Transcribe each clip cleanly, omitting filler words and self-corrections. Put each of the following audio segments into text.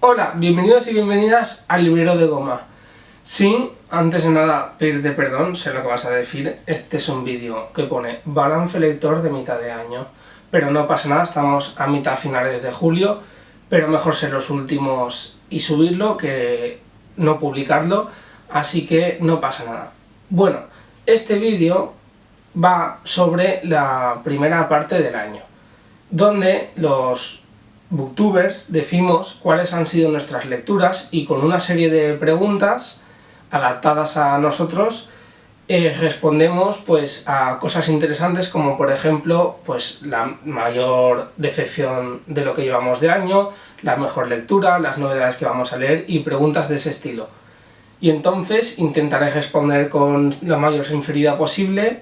Hola, bienvenidos y bienvenidas al Librero de Goma. Sin, antes de nada, pedirte perdón, sé lo que vas a decir, este es un vídeo que pone balance lector de mitad de año. Pero no pasa nada, estamos a mitad finales de julio, pero mejor ser los últimos y subirlo que no publicarlo, así que no pasa nada. Bueno, este vídeo va sobre la primera parte del año, donde los booktubers decimos cuáles han sido nuestras lecturas y con una serie de preguntas adaptadas a nosotros respondemos pues a cosas interesantes como por ejemplo pues la mayor decepción de lo que llevamos de año, la mejor lectura, las novedades que vamos a leer y preguntas de ese estilo. Y entonces intentaré responder con la mayor sinceridad posible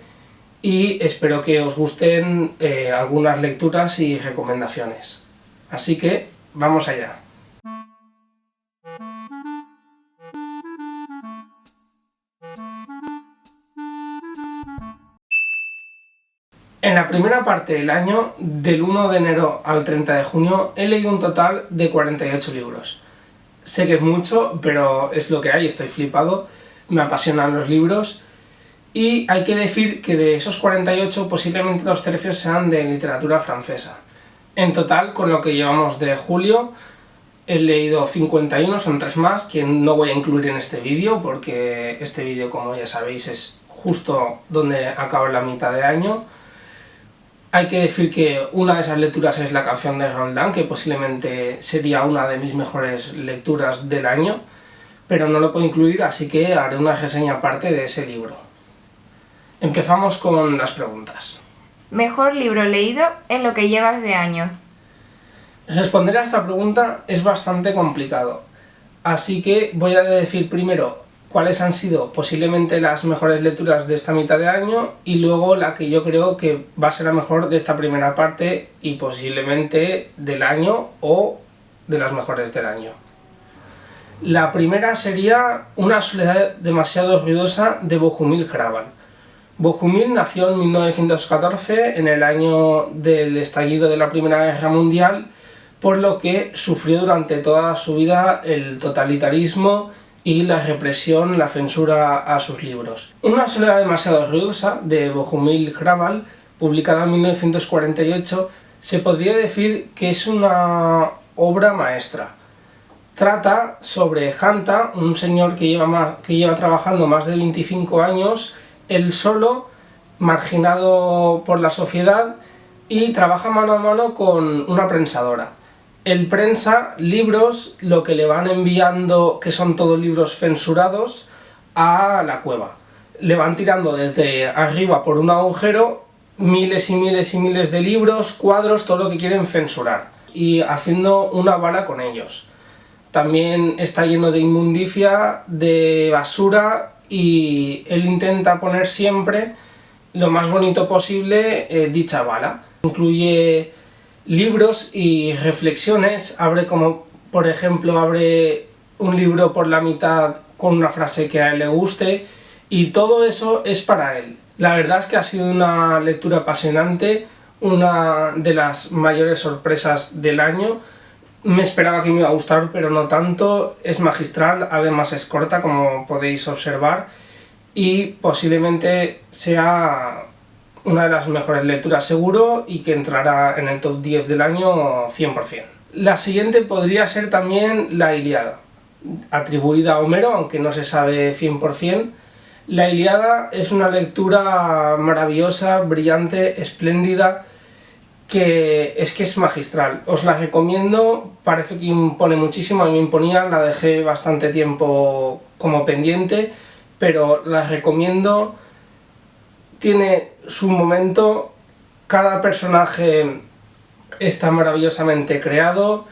y espero que os gusten algunas lecturas y recomendaciones. Así que, vamos allá. En la primera parte del año, del 1 de enero al 30 de junio, he leído un total de 48 libros. Sé que es mucho, pero es lo que hay, estoy flipado, me apasionan los libros. Y hay que decir que de esos 48, posiblemente 2/3 sean de literatura francesa. En total, con lo que llevamos de julio, he leído 51, son 3 más, que no voy a incluir en este vídeo, porque este vídeo, como ya sabéis, es justo donde acaba la mitad de año. Hay que decir que una de esas lecturas es La canción de Roldán, que posiblemente sería una de mis mejores lecturas del año, pero no lo puedo incluir, así que haré una reseña aparte de ese libro. Empezamos con las preguntas. Mejor libro leído en lo que llevas de año. Responder a esta pregunta es bastante complicado, así que voy a decir primero cuáles han sido posiblemente las mejores lecturas de esta mitad de año y luego la que yo creo que va a ser la mejor de esta primera parte y posiblemente del año o de las mejores del año. La primera sería Una soledad demasiado ruidosa de Bohumil Hrabal. Bohumil nació en 1914, en el año del estallido de la Primera Guerra Mundial, por lo que sufrió durante toda su vida el totalitarismo y la represión, la censura a sus libros. Una soledad demasiado ruidosa, de Bohumil Hrabal, publicada en 1948, se podría decir que es una obra maestra. Trata sobre Hanta, un señor que lleva trabajando más de 25 años, él solo, marginado por la sociedad, y trabaja mano a mano con una prensadora. Él prensa libros, lo que le van enviando, que son todos libros censurados, a la cueva. Le van tirando desde arriba por un agujero miles y miles y miles de libros, cuadros, todo lo que quieren censurar, y haciendo una bala con ellos. También está lleno de inmundicia, de basura, y él intenta poner siempre lo más bonito posible dicha bala. Incluye libros y reflexiones, por ejemplo, abre un libro por la mitad con una frase que a él le guste, y todo eso es para él. La verdad es que ha sido una lectura apasionante, una de las mayores sorpresas del año. Me esperaba que me iba a gustar, pero no tanto. Es magistral, además es corta, como podéis observar, y posiblemente sea una de las mejores lecturas seguro y que entrará en el top 10 del año 100%. La siguiente podría ser también La Ilíada, atribuida a Homero, aunque no se sabe 100%. La Ilíada es una lectura maravillosa, brillante, espléndida, que es magistral. Os la recomiendo, parece que impone muchísimo, a mí me imponía, la dejé bastante tiempo como pendiente, pero la recomiendo. Tiene su momento, cada personaje está maravillosamente creado,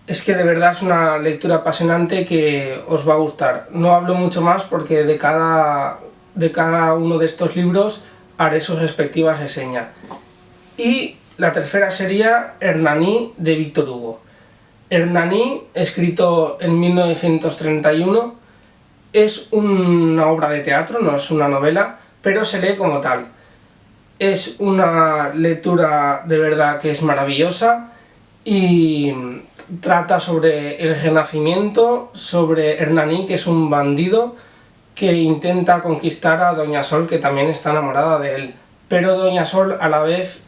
es que de verdad es una lectura apasionante que os va a gustar. No hablo mucho más porque de cada uno de estos libros haré su respectiva reseña. Y la tercera sería Hernani, de Víctor Hugo. Hernani, escrito en 1931, es una obra de teatro, no es una novela, pero se lee como tal. Es una lectura de verdad que es maravillosa y trata sobre el Renacimiento, sobre Hernani, que es un bandido que intenta conquistar a Doña Sol, que también está enamorada de él. Pero Doña Sol a la vez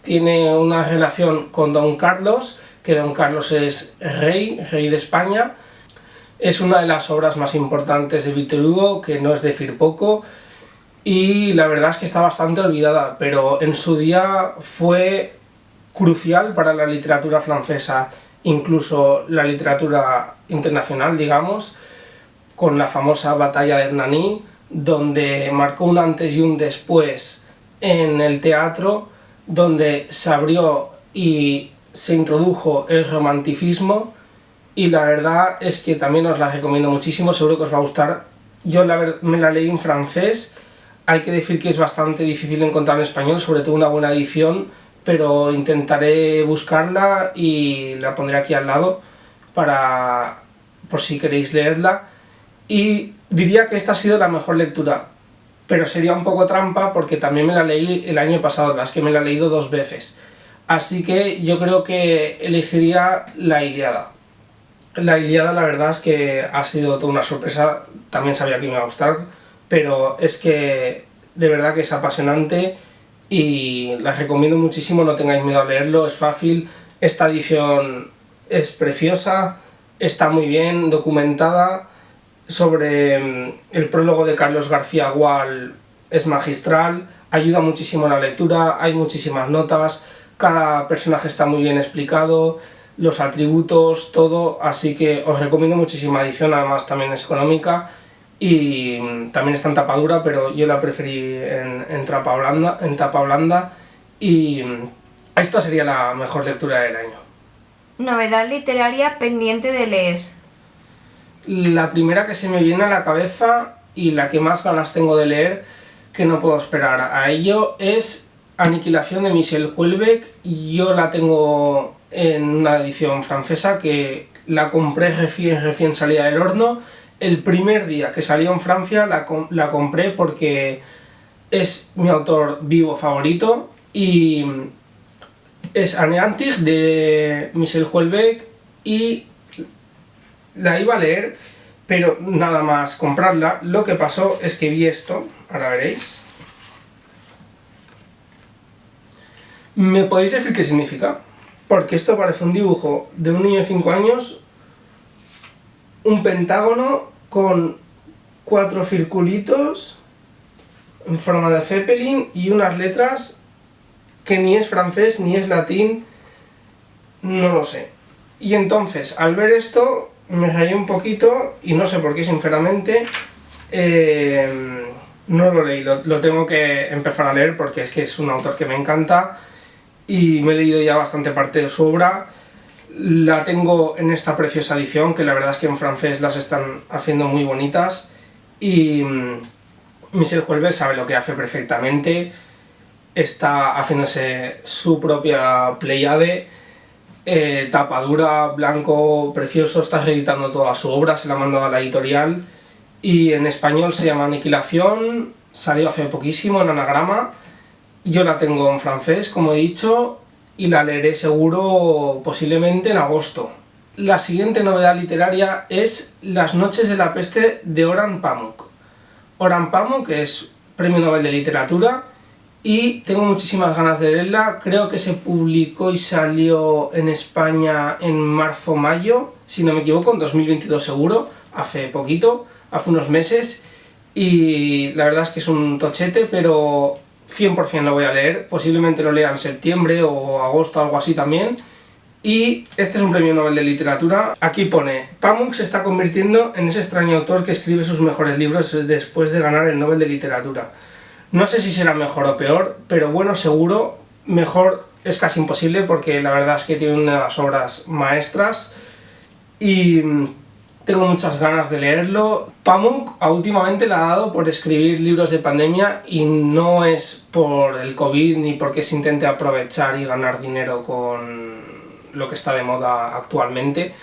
tiene una relación con Don Carlos, que Don Carlos es rey de España. Es una de las obras más importantes de Víctor Hugo, que no es decir poco, y la verdad es que está bastante olvidada, pero en su día fue crucial para la literatura francesa, incluso la literatura internacional, digamos, con la famosa batalla de Hernani, donde marcó un antes y un después en el teatro, donde se abrió y se introdujo el romanticismo, y la verdad es que también os la recomiendo muchísimo, seguro que os va a gustar. Yo me la leí en francés, hay que decir que es bastante difícil encontrar en español, sobre todo una buena edición, pero intentaré buscarla y la pondré aquí al lado por si queréis leerla. Y diría que esta ha sido la mejor lectura, pero sería un poco trampa porque también me la leí el año pasado, las que me la he leído 2 veces. Así que yo creo que elegiría la Ilíada. La Ilíada, la verdad es que ha sido toda una sorpresa, también sabía que me iba a gustar, pero es que de verdad que es apasionante y la recomiendo muchísimo, no tengáis miedo a leerlo, es fácil, esta edición es preciosa, está muy bien documentada, sobre el prólogo de Carlos García Gual es magistral, ayuda muchísimo a la lectura, hay muchísimas notas, cada personaje está muy bien explicado, los atributos, todo, así que os recomiendo muchísima edición, además también es económica y también está en tapa dura, pero yo la preferí en tapa blanda y esta sería la mejor lectura del año. Novedad literaria pendiente de leer. La primera que se me viene a la cabeza y la que más ganas tengo de leer, que no puedo esperar a ello, es Aniquilación de Michel Houellebecq. Yo la tengo en una edición francesa que la compré recién salida del horno. El primer día que salió en Francia la compré porque es mi autor vivo favorito y es Anéantir de Michel Houellebecq y la iba a leer, pero nada más comprarla, lo que pasó es que vi esto, ahora veréis. ¿Me podéis decir qué significa? Porque esto parece un dibujo de un niño de 5 años, un pentágono con 4 circulitos en forma de Zeppelin y unas letras que ni es francés ni es latín, no lo sé. Y entonces, al ver esto, me rayé un poquito y no sé por qué, sinceramente, no lo leí, lo tengo que empezar a leer porque es que es un autor que me encanta y me he leído ya bastante parte de su obra. La tengo en esta preciosa edición, que la verdad es que en francés las están haciendo muy bonitas y Michel Houellebecq sabe lo que hace perfectamente, está haciéndose su propia Pléiade, tapa dura, blanco, precioso, está reeditando toda su obra, se la ha mandado a la editorial y en español se llama Aniquilación, salió hace poquísimo en Anagrama. Yo la tengo en francés, como he dicho, y la leeré seguro posiblemente en agosto. La siguiente novedad literaria es Las noches de la peste de Orhan Pamuk. Orhan Pamuk es Premio Nobel de Literatura y tengo muchísimas ganas de leerla. Creo que se publicó y salió en España en marzo-mayo, si no me equivoco, en 2022 seguro, hace poquito, hace unos meses, y la verdad es que es un tochete, pero 100% lo voy a leer, posiblemente lo lea en septiembre o agosto, algo así también. Y este es un premio Nobel de Literatura. Aquí pone: Pamuk se está convirtiendo en ese extraño autor que escribe sus mejores libros después de ganar el Nobel de Literatura. No sé si será mejor o peor, pero bueno, seguro, mejor es casi imposible porque la verdad es que tiene unas obras maestras y tengo muchas ganas de leerlo. Pamuk últimamente le ha dado por escribir libros de pandemia y no es por el COVID ni porque se intente aprovechar y ganar dinero con lo que está de moda actualmente.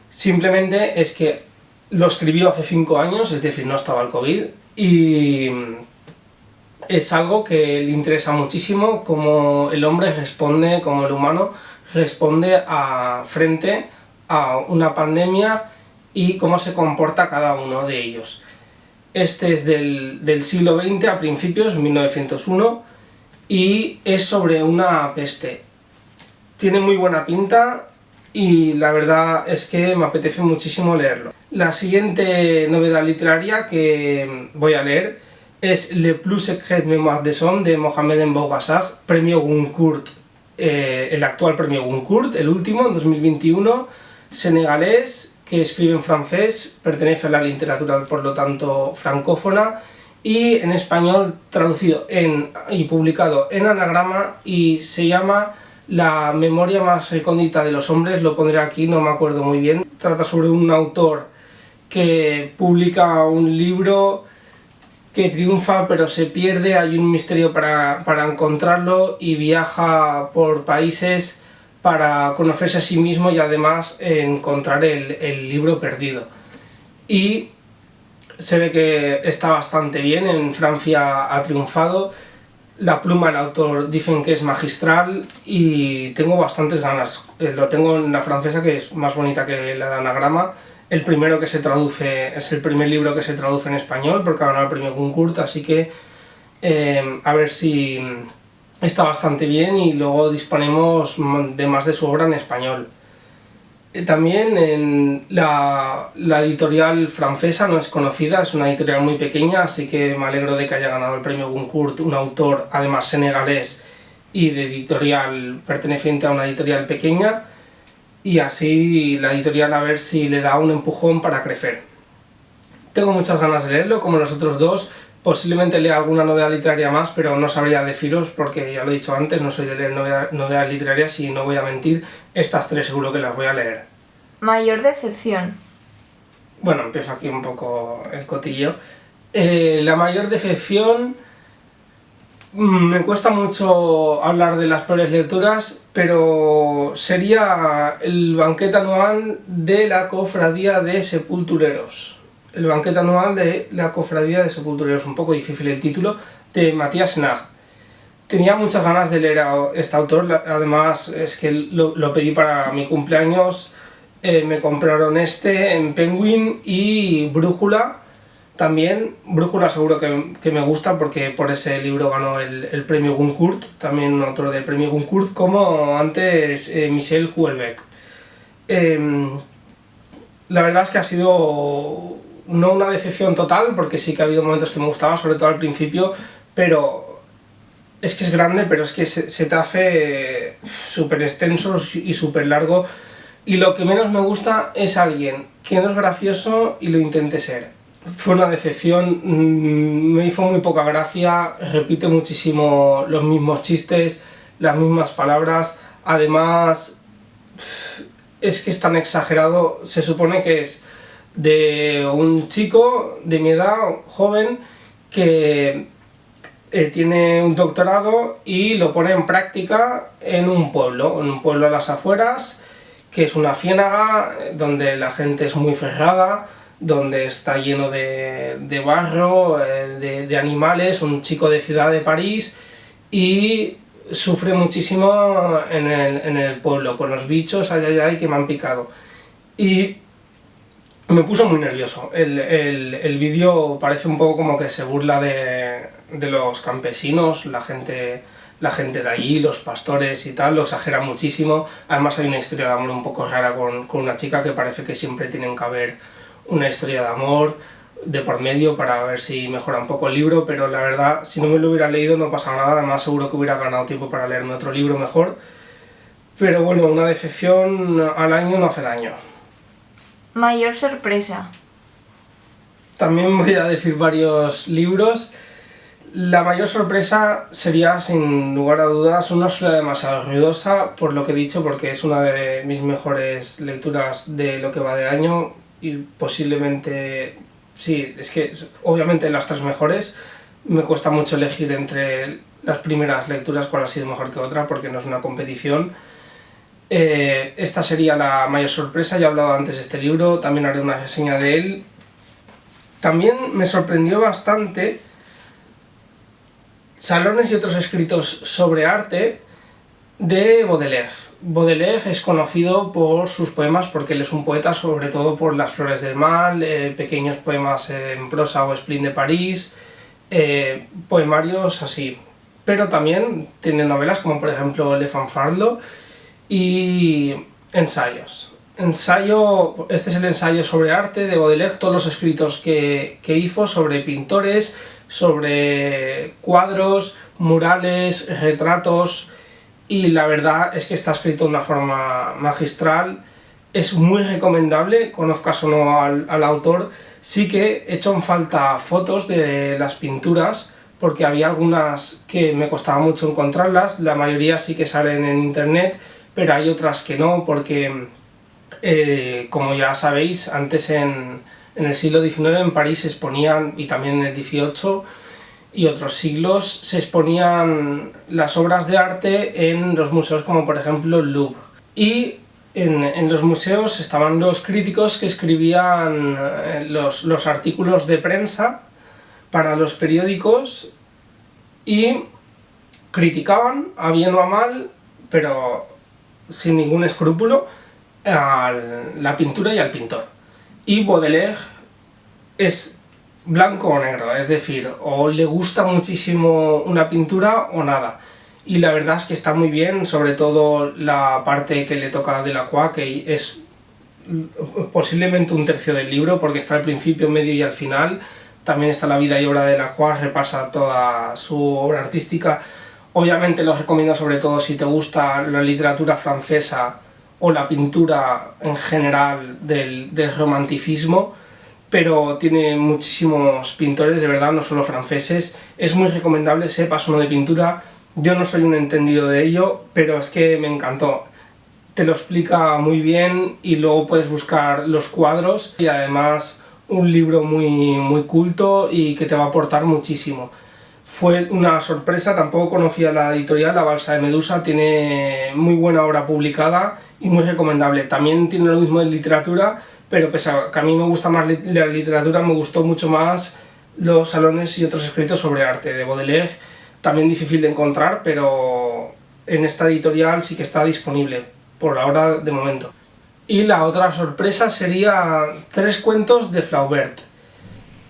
Simplemente es que lo escribió hace 5 años, es decir, no estaba el COVID, y es algo que le interesa muchísimo, cómo el hombre responde, cómo el humano responde frente a una pandemia y cómo se comporta cada uno de ellos. Este es del siglo XX, a principios, 1901, y es sobre una peste. Tiene muy buena pinta y la verdad es que me apetece muchísimo leerlo. La siguiente novedad literaria que voy a leer es Le plus secret mémoire des hommes de Mohamed Mbougassar, premio Goncourt, el actual premio Goncourt, el último, en 2021, senegalés, que escribe en francés, pertenece a la literatura, por lo tanto, francófona, y en español traducido y publicado en Anagrama, y se llama La memoria más recóndita de los hombres. Lo pondré aquí, no me acuerdo muy bien. Trata sobre un autor que publica un libro que triunfa pero se pierde, hay un misterio para encontrarlo, y viaja por países para conocerse a sí mismo y además encontrar el libro perdido. Y se ve que está bastante bien, en Francia ha triunfado, la pluma del autor dicen que es magistral y tengo bastantes ganas. Lo tengo en la francesa, que es más bonita que la de Anagrama. El primero que se traduce, es el primer libro que se traduce en español porque ha ganado el premio Goncourt, así que a ver si está bastante bien y luego disponemos de más de su obra en español. También en la editorial francesa no es conocida, es una editorial muy pequeña, así que me alegro de que haya ganado el premio Goncourt un autor además senegalés y de editorial perteneciente a una editorial pequeña, y así la editorial a ver si le da un empujón para crecer. Tengo muchas ganas de leerlo, como los otros dos. Posiblemente lea alguna novedad literaria más, pero no sabría deciros porque ya lo he dicho antes, no soy de leer novedades literarias y no voy a mentir, estas tres seguro que las voy a leer. Mayor decepción. Bueno, empiezo aquí un poco el cotillo. La mayor decepción... Me cuesta mucho hablar de las peores lecturas, pero sería el banquete anual de la Cofradía de Sepultureros. El banquete anual de la Cofradía de Sepultureros, un poco difícil el título, de Matías Nag. Tenía muchas ganas de leer a este autor, además es que lo pedí para mi cumpleaños, me compraron este en Penguin y Brújula. También, Brújula seguro que me gusta porque por ese libro ganó el premio Goncourt, también un autor del premio Goncourt, como antes Michel Houellebecq. La verdad es que ha sido no una decepción total, porque sí que ha habido momentos que me gustaba, sobre todo al principio, pero es que es grande, pero es que se te hace súper extenso y súper largo, y lo que menos me gusta es alguien que no es gracioso y lo intente ser. Fue una decepción, me hizo muy poca gracia, repite muchísimo los mismos chistes, las mismas palabras, además es que es tan exagerado. Se supone que es de un chico de mi edad, joven, que tiene un doctorado y lo pone en práctica en un pueblo a las afueras, que es una ciénaga donde la gente es muy cerrada, donde está lleno de barro, de animales, un chico de Ciudad de París, y sufre muchísimo en el pueblo, con los bichos ay, que me han picado. Y me puso muy nervioso. El vídeo parece un poco como que se burla de los campesinos, la gente de allí, los pastores y tal, lo exagera muchísimo. Además hay una historia de amor un poco rara con una chica, que parece que siempre tienen que haber una historia de amor de por medio para ver si mejora un poco el libro, pero la verdad, si no me lo hubiera leído no pasa nada, además seguro que hubiera ganado tiempo para leerme otro libro mejor. Pero bueno, una decepción al año no hace daño. Mayor sorpresa. También voy a decir varios libros. La mayor sorpresa sería, sin lugar a dudas, Una ciudad demasiado ruidosa, por lo que he dicho, porque es una de mis mejores lecturas de lo que va de año, y posiblemente, sí, es que obviamente las tres mejores. Me cuesta mucho elegir entre las primeras lecturas cuál ha sido mejor que otra, porque no es una competición. Esta sería la mayor sorpresa, ya he hablado antes de este libro, también haré una reseña de él. También me sorprendió bastante Salones y otros escritos sobre arte, de Baudelaire. Baudelaire es conocido por sus poemas porque él es un poeta, sobre todo por Las flores del mal, pequeños poemas en prosa o Spleen de París, poemarios así. Pero también tiene novelas como por ejemplo Le Fanfarlo y ensayos. Este es el ensayo sobre arte de Baudelaire, todos los escritos que hizo sobre pintores, sobre cuadros, murales, retratos, y la verdad es que está escrito de una forma magistral, es muy recomendable, conozcas o no al autor. Sí que he hecho en falta fotos de las pinturas, porque había algunas que me costaba mucho encontrarlas, la mayoría sí que salen en internet, pero hay otras que no, porque como ya sabéis, antes en el siglo XIX en París se exponían, y también en el XVIII y otros siglos, se exponían las obras de arte en los museos como por ejemplo el Louvre. Y en los museos estaban los críticos que escribían los artículos de prensa para los periódicos y criticaban, a bien o a mal, pero sin ningún escrúpulo, a la pintura y al pintor. Y Baudelaire es blanco o negro, es decir, o le gusta muchísimo una pintura o nada. Y la verdad es que está muy bien, sobre todo la parte que le toca a Delacroix, que es posiblemente un tercio del libro, porque está al principio, medio y al final. También está la vida y obra de Delacroix, repasa toda su obra artística. Obviamente lo recomiendo sobre todo si te gusta la literatura francesa o la pintura en general del romanticismo, pero tiene muchísimos pintores, de verdad, no solo franceses. Es muy recomendable, sepas o no de pintura. Yo no soy un entendido de ello, pero es que me encantó. Te lo explica muy bien y luego puedes buscar los cuadros, y además un libro muy culto y que te va a aportar muchísimo. Fue una sorpresa, tampoco conocía la editorial, La Balsa de Medusa, tiene muy buena obra publicada y muy recomendable. También tiene lo mismo en literatura, pero pese a que a mí me gusta más la literatura, me gustó mucho más Los salones y otros escritos sobre arte de Baudelaire. También difícil de encontrar, pero en esta editorial sí que está disponible, por ahora de momento. Y la otra sorpresa sería 3 cuentos de Flaubert.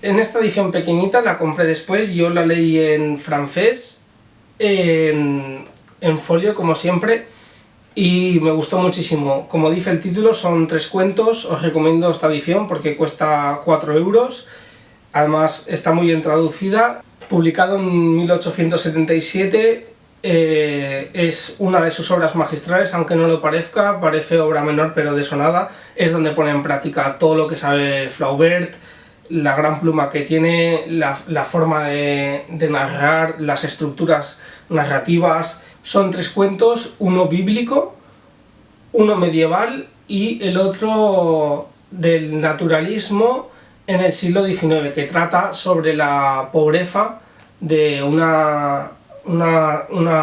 En esta edición pequeñita, la compré después, yo la leí en francés, en folio como siempre, y me gustó muchísimo. Como dice el título, son 3 cuentos, os recomiendo esta edición porque cuesta 4 euros, además está muy bien traducida. Publicado en 1877, es una de sus obras magistrales, aunque no lo parezca, parece obra menor pero de eso nada. Es donde pone en práctica todo lo que sabe Flaubert, la gran pluma que tiene, la forma de narrar, las estructuras narrativas. Son 3 cuentos, uno bíblico, uno medieval y el otro del naturalismo en el siglo XIX, que trata sobre la pobreza de una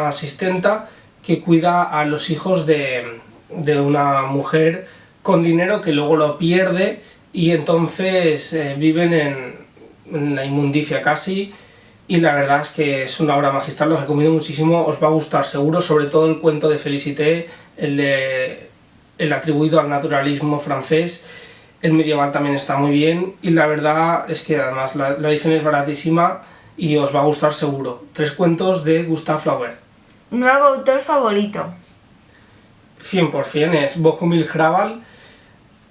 asistenta que cuida a los hijos de una mujer con dinero que luego lo pierde, y entonces viven en la inmundicia casi. Y la verdad es que es una obra magistral, lo recomiendo muchísimo, os va a gustar seguro, sobre todo el cuento de Félicité, el atribuido al naturalismo francés. El medieval también está muy bien, y la verdad es que además la edición es baratísima y os va a gustar seguro. 3 cuentos de Gustave Flaubert. ¿Nuevo autor favorito? 100% es Bohumil Hrabal.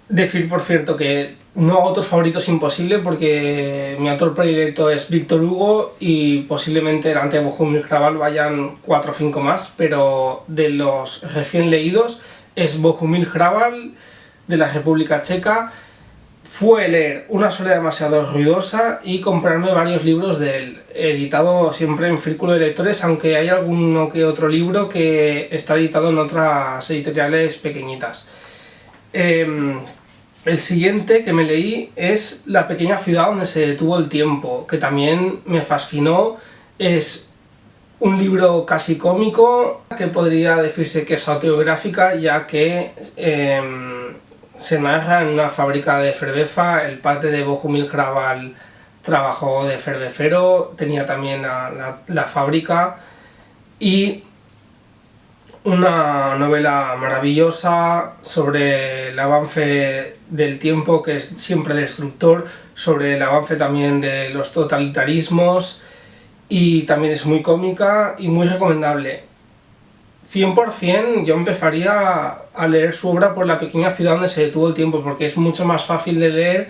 Decir, por cierto, que no autor favorito es imposible, porque mi autor predilecto es Víctor Hugo y posiblemente delante de Bohumil Hrabal vayan 4 o 5 más, pero de los recién leídos es Bohumil Hrabal, de la República Checa. Fue leer Una soledad demasiado ruidosa y comprarme varios libros de él, editado siempre en Círculo de Lectores, aunque hay alguno que otro libro que está editado en otras editoriales pequeñitas. El siguiente que me leí es La pequeña ciudad donde se detuvo el tiempo, que también me fascinó. Es un libro casi cómico, que podría decirse que es autobiográfica, ya que se narra en una fábrica de cerveza. El padre de Bohumil Hrabal trabajó de cervecero, tenía también la fábrica, y Una novela maravillosa sobre el avance del tiempo, que es siempre destructor, sobre el avance también de los totalitarismos, y también es muy cómica y muy recomendable. 100% yo empezaría a leer su obra por La pequeña ciudad donde se detuvo el tiempo, porque es mucho más fácil de leer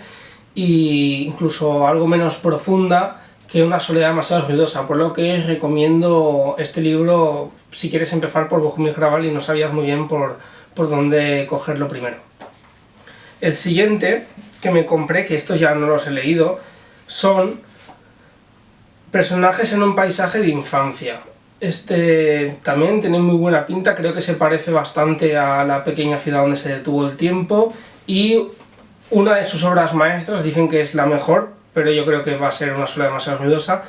e incluso algo menos profunda que Una soledad demasiado ruidosa, por lo que recomiendo este libro si quieres empezar por Bohumil Hrabal y no sabías muy bien por dónde cogerlo primero. El siguiente que me compré, que estos ya no los he leído, son Personajes en un paisaje de infancia. Este también tiene muy buena pinta, creo que se parece bastante a La pequeña ciudad donde se detuvo el tiempo, y una de sus obras maestras, dicen que es la mejor, pero yo creo que va a ser Una soledad demasiado ruidosa,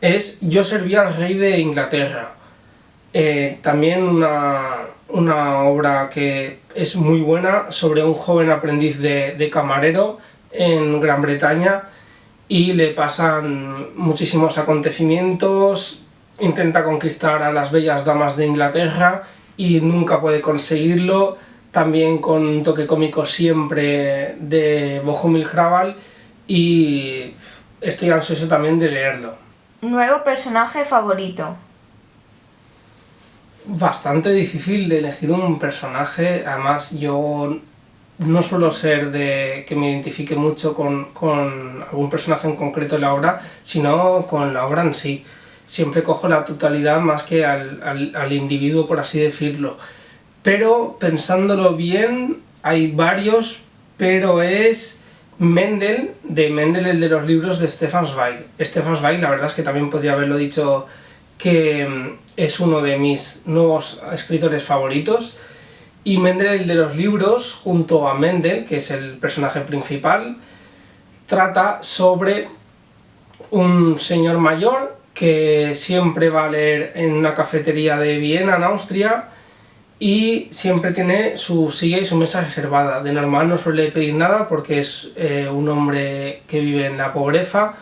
es Yo servía al rey de Inglaterra. También una obra que es muy buena sobre un joven aprendiz de camarero en Gran Bretaña, y le pasan muchísimos acontecimientos, intenta conquistar a las bellas damas de Inglaterra y nunca puede conseguirlo, también con un toque cómico siempre de Bohumil Hrabal, y estoy ansioso también de leerlo. Nuevo personaje favorito. Bastante difícil de elegir un personaje, además yo no suelo ser de que me identifique mucho con algún personaje en concreto de la obra, sino con la obra en sí. Siempre cojo la totalidad más que al individuo, por así decirlo. Pero pensándolo bien, hay varios, pero es Mendel, el de los libros de Stefan Zweig. Stefan Zweig, la verdad es que también podría haberlo dicho, que es uno de mis nuevos escritores favoritos. Y Mendel, el de los libros, junto a Mendel, que es el personaje principal, trata sobre un señor mayor que siempre va a leer en una cafetería de Viena, en Austria, y siempre tiene su silla y su mesa reservada. De normal no suele pedir nada porque es un hombre que vive en la pobreza,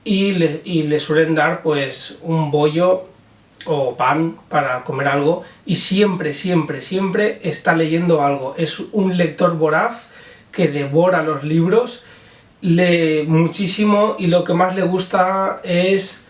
y le suelen dar pues un bollo o pan para comer algo, y siempre está leyendo algo. Es un lector voraz que devora los libros, lee muchísimo, y lo que más le gusta es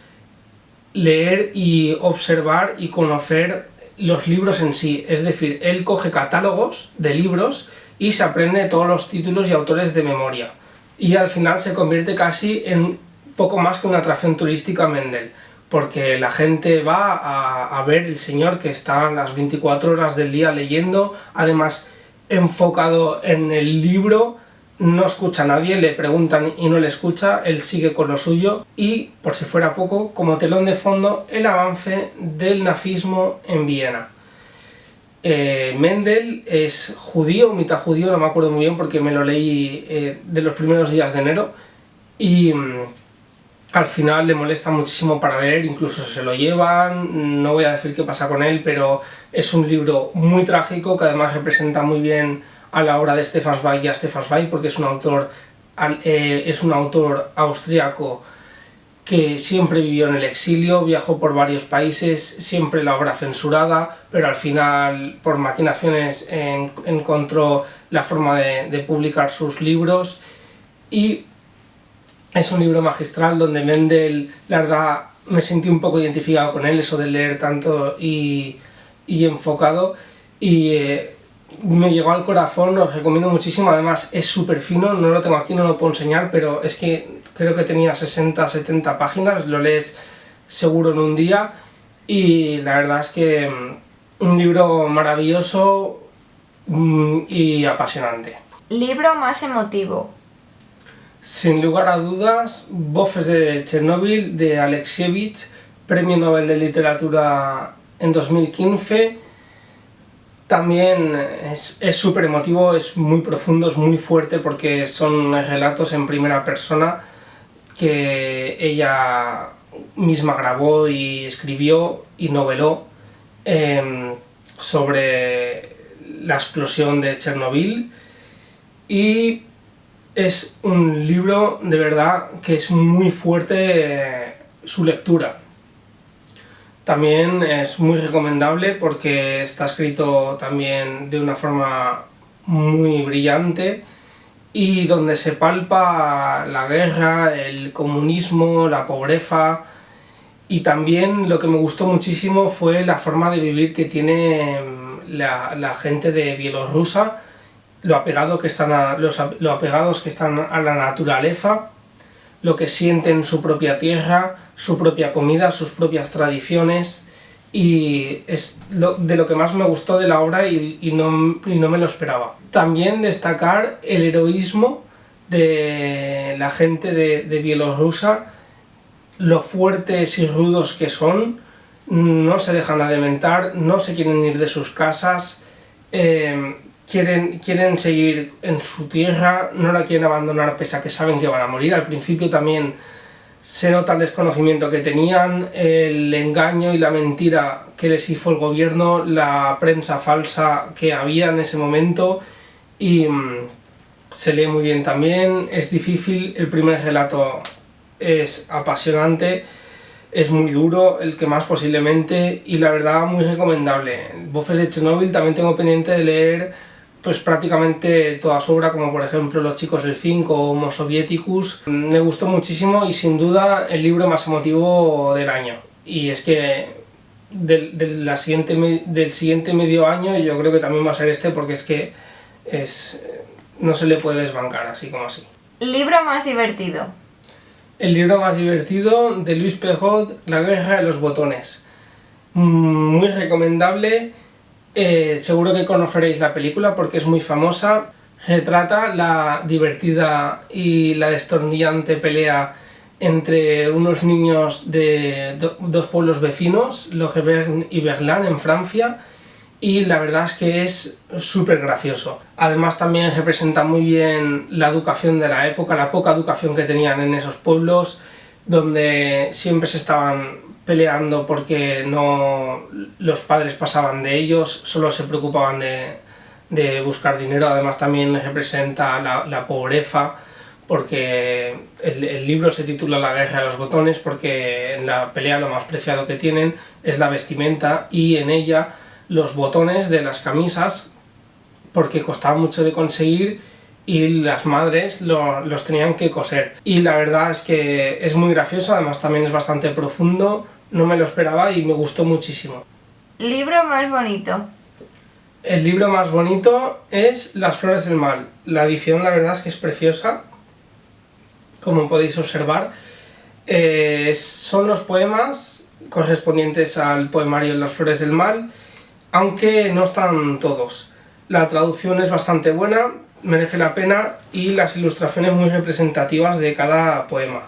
leer y observar y conocer los libros en sí. Es decir, él coge catálogos de libros y se aprende todos los títulos y autores de memoria, y al final se convierte casi en poco más que una atracción turística a Mendel, porque la gente va a ver el señor que está las 24 horas del día leyendo, además enfocado en el libro, no escucha a nadie, le preguntan y no le escucha, él sigue con lo suyo. Y, por si fuera poco, como telón de fondo, el avance del nazismo en Viena. Mendel es judío, mitad judío, no me acuerdo muy bien porque me lo leí de los primeros días de enero, y al final le molesta muchísimo para leer, incluso se lo llevan, no voy a decir qué pasa con él, pero es un libro muy trágico que además representa muy bien a la obra de Stefan Zweig y a Stefan Zweig, porque es un autor austríaco que siempre vivió en el exilio, viajó por varios países, siempre la obra censurada, pero al final por maquinaciones encontró la forma de publicar sus libros, y es un libro magistral donde Mendel, la verdad, me sentí un poco identificado con él, eso de leer tanto y enfocado, y me llegó al corazón, os recomiendo muchísimo. Además es súper fino, no lo tengo aquí, no lo puedo enseñar, pero es que creo que tenía 60-70 páginas, lo lees seguro en un día, y la verdad es que un libro maravilloso y apasionante. Libro más emotivo. Sin lugar a dudas, Voces de Chernóbil, de Alexievich, Premio Nobel de Literatura en 2015. También es súper emotivo, es muy profundo, es muy fuerte, porque son relatos en primera persona que ella misma grabó y escribió y noveló sobre la explosión de Chernobyl, y es un libro de verdad que es muy fuerte su lectura. También es muy recomendable porque está escrito también de una forma muy brillante y donde se palpa la guerra, el comunismo, la pobreza. Y también lo que me gustó muchísimo fue la forma de vivir que tiene la gente de Bielorrusia, lo apegados que están a la naturaleza, lo que sienten su propia tierra, su propia comida, sus propias tradiciones, y es de lo que más me gustó de la obra y no me lo esperaba. También destacar el heroísmo de la gente de Bielorrusia, lo fuertes y rudos que son, no se dejan adelantar, no se quieren ir de sus casas, quieren seguir en su tierra, no la quieren abandonar pese a que saben que van a morir. Al principio también se nota el desconocimiento que tenían, el engaño y la mentira que les hizo el gobierno, la prensa falsa que había en ese momento, y se lee muy bien también, es difícil, el primer relato es apasionante, es muy duro, el que más posiblemente, y la verdad muy recomendable. Voces de Chernobyl también tengo pendiente de leer pues prácticamente toda su obra, como por ejemplo Los chicos del 5 o Homo Sovieticus. Me gustó muchísimo y sin duda el libro más emotivo del año. Y es que del siguiente medio año yo creo que también va a ser este, porque es que no se le puede desbancar así como así. Libro más divertido. El libro más divertido de Luis Perrault, La guerra de los botones. Muy recomendable, seguro que conoceréis la película porque es muy famosa. Retrata la divertida y la destornillante pelea entre unos niños de dos pueblos vecinos, Logevergne y Berlin, en Francia, y la verdad es que es súper gracioso. Además también representa muy bien la educación de la época, la poca educación que tenían en esos pueblos, donde siempre se estaban peleando porque los padres pasaban de ellos, solo se preocupaban de buscar dinero. Además también representa la pobreza, porque el libro se titula La guerra de los botones porque en la pelea lo más preciado que tienen es la vestimenta, y en ella los botones de las camisas, porque costaba mucho de conseguir y las madres los tenían que coser. Y la verdad es que es muy gracioso, además también es bastante profundo, no me lo esperaba y me gustó muchísimo. Libro más bonito. El libro más bonito es Las flores del mal. La edición la verdad es que es preciosa, como podéis observar. Son los poemas correspondientes al poemario Las flores del mal, aunque no están todos. La traducción es bastante buena, merece la pena, y las ilustraciones muy representativas de cada poema.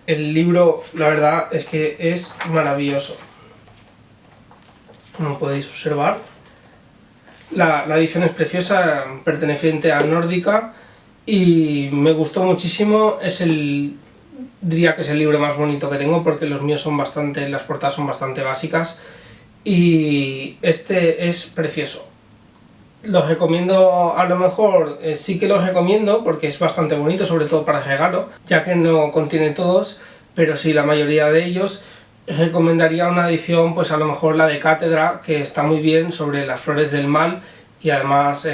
El libro, la verdad, es que es maravilloso. Como podéis observar, la edición es preciosa, perteneciente a Nórdica, y me gustó muchísimo. Diría que es el libro más bonito que tengo, porque los míos las portadas son bastante básicas, y este es precioso. Los recomiendo, a lo mejor sí que los recomiendo porque es bastante bonito, sobre todo para regalo, ya que no contiene todos, pero sí la mayoría de ellos. Recomendaría una edición, pues a lo mejor la de Cátedra, que está muy bien, sobre las flores del mal, y además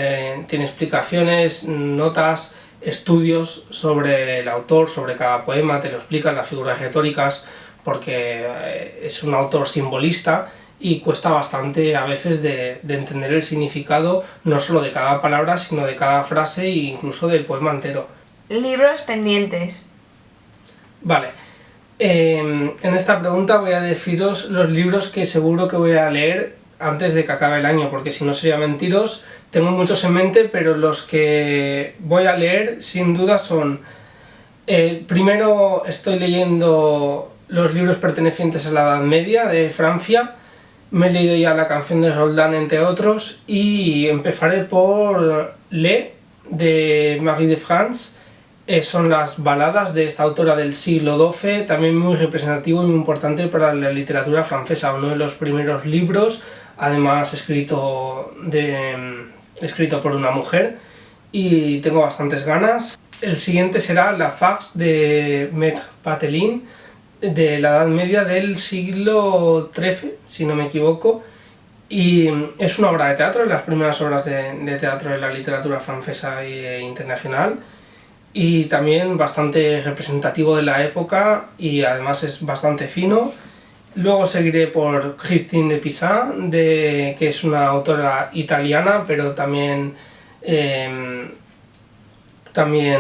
tiene explicaciones, notas, estudios sobre el autor, sobre cada poema, te lo explican, las figuras retóricas, porque es un autor simbolista y cuesta bastante a veces de entender el significado, no solo de cada palabra, sino de cada frase e incluso del poema entero. Libros pendientes. Vale, en esta pregunta voy a deciros los libros que seguro que voy a leer antes de que acabe el año, porque si no sería mentiros. Tengo muchos en mente, pero los que voy a leer sin duda son... primero estoy leyendo los libros pertenecientes a la Edad Media de Francia. Me he leído ya La canción de Roldán, entre otros, y empezaré por Le, de Marie de France. Son las baladas de esta autora del siglo XII, también muy representativo y muy importante para la literatura francesa, uno de los primeros libros, además escrito por una mujer, y tengo bastantes ganas. El siguiente será La Farce de Maître Patelin, de la Edad Media del siglo XIII, si no me equivoco, y es una obra de teatro, de las primeras obras de teatro de la literatura francesa e internacional, y también bastante representativo de la época y además es bastante fino. Luego seguiré por Christine de Pisan, que es una autora italiana, pero también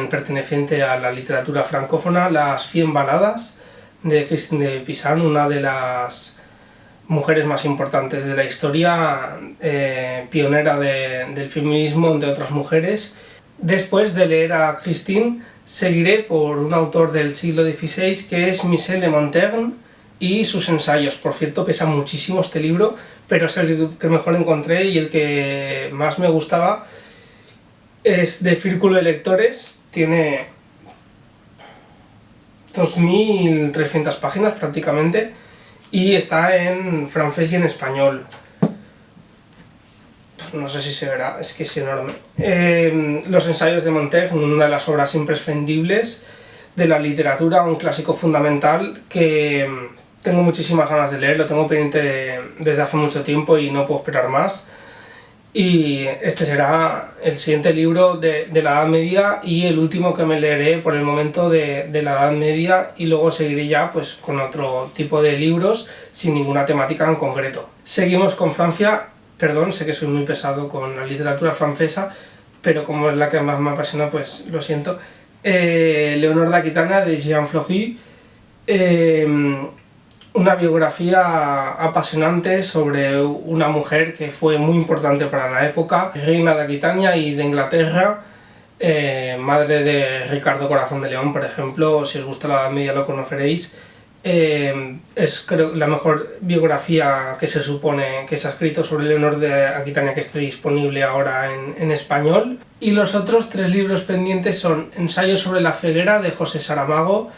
perteneciente a la literatura francófona, las 100 baladas de Christine de Pisan, una de las mujeres más importantes de la historia, pionera del feminismo entre otras mujeres. Después de leer a Christine, seguiré por un autor del siglo XVI que es Michel de Montaigne y sus ensayos. Por cierto, pesa muchísimo este libro, pero es el que mejor encontré y el que más me gustaba. Es de Círculo de Lectores, tiene 2300 páginas prácticamente y está en francés y en español. No sé si se verá, es que es enorme. Los ensayos de Montaigne, una de las obras imprescindibles de la literatura, un clásico fundamental que tengo muchísimas ganas de leer, lo tengo pendiente desde hace mucho tiempo y no puedo esperar más. Y este será el siguiente libro de la Edad Media y el último que me leeré por el momento de la Edad Media, y luego seguiré ya pues con otro tipo de libros sin ninguna temática en concreto. Seguimos con Francia. Perdón, sé que soy muy pesado con la literatura francesa, pero como es la que más me apasiona, pues lo siento. Léonore d'Aquitania, de Jean Fleury, una biografía apasionante sobre una mujer que fue muy importante para la época, reina de Aquitania y de Inglaterra, madre de Ricardo Corazón de León, por ejemplo. Si os gusta la Edad Media lo conoceréis. Es creo la mejor biografía que se supone que se ha escrito sobre Leonor de Aquitania que esté disponible ahora en español. Y los otros 3 libros pendientes son Ensayo sobre la ceguera, de José Saramago.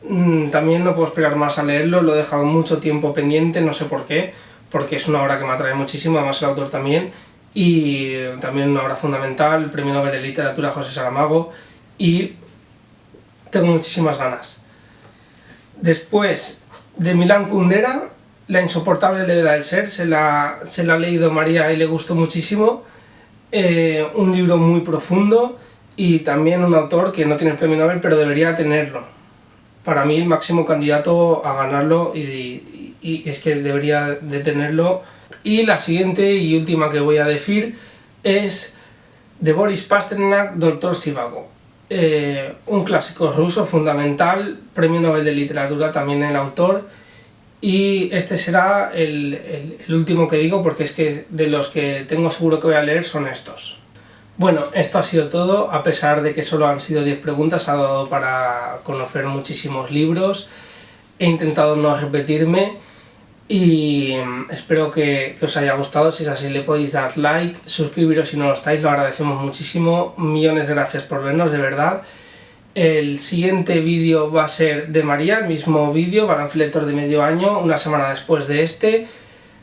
También no puedo esperar más a leerlo, lo he dejado mucho tiempo pendiente, no sé por qué, porque es una obra que me atrae muchísimo, además el autor también, y también una obra fundamental, Premio Nobel de Literatura José Saramago, y tengo muchísimas ganas. Después, de Milan Kundera, La insoportable levedad del ser, se la ha leído María y le gustó muchísimo. Un libro muy profundo y también un autor que no tiene el premio Nobel, pero debería tenerlo. Para mí el máximo candidato a ganarlo y es que debería de tenerlo. Y la siguiente y última que voy a decir es de Boris Pasternak, Doctor Zhivago. Un clásico ruso fundamental, premio Nobel de Literatura también el autor, y este será el último que digo porque es que de los que tengo seguro que voy a leer son estos. Bueno, esto ha sido todo, a pesar de que solo han sido 10 preguntas, ha dado para conocer muchísimos libros, he intentado no repetirme y espero que os haya gustado. Si es así, le podéis dar like, suscribiros si no lo estáis, lo agradecemos muchísimo, millones de gracias por vernos, de verdad. El siguiente vídeo va a ser de María, el mismo vídeo, Balance Lector de medio año, una semana después de este.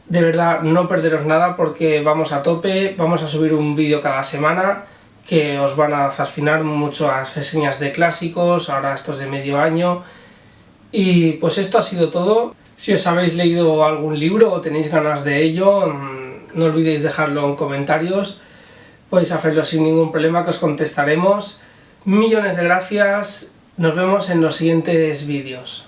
De verdad, no perderos nada porque vamos a tope, vamos a subir un vídeo cada semana que os van a fascinar mucho, las reseñas de clásicos, ahora estos de medio año. Y pues esto ha sido todo. Si os habéis leído algún libro o tenéis ganas de ello, no olvidéis dejarlo en comentarios, podéis hacerlo sin ningún problema que os contestaremos. Millones de gracias, nos vemos en los siguientes vídeos.